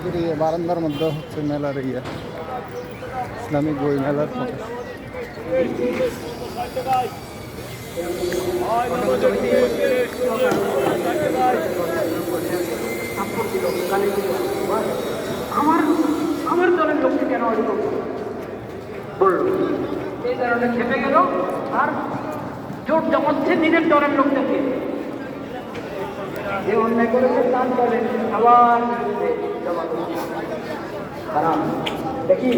মসজিদের বারান্দার মধ্যে হচ্ছে মেলার ইসলামিক বই মেলার ফটো। আমার আমার দলের লোককে কেন এরকম বলল, এই কারণে খেপে গেল আর জোট জমাচ্ছে নিজের দলের লোকদেরকে। যে অন্যায় করেছে তার দলে আবার খারাপ দেখি